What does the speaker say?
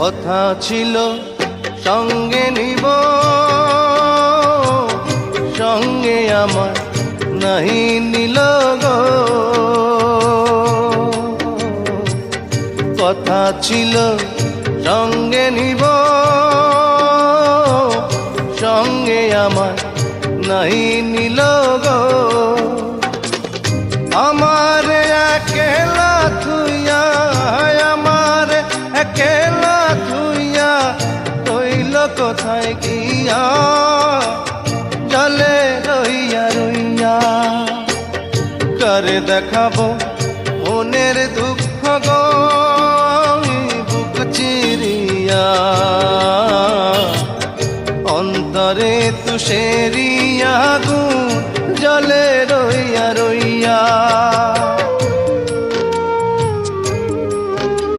কথা ছিল সঙ্গে নিব, সঙ্গে আমার নাহি নিল গো। কথা ছিল সঙ্গে নিব, সঙ্গে আমার নাহি নিল গো। আমার একেলা থুইয়া, আমার একেলা থুইয়া রইল কোথায় গিয়া, জলে রইয়া রইয়া। কারে দেখাবো মনের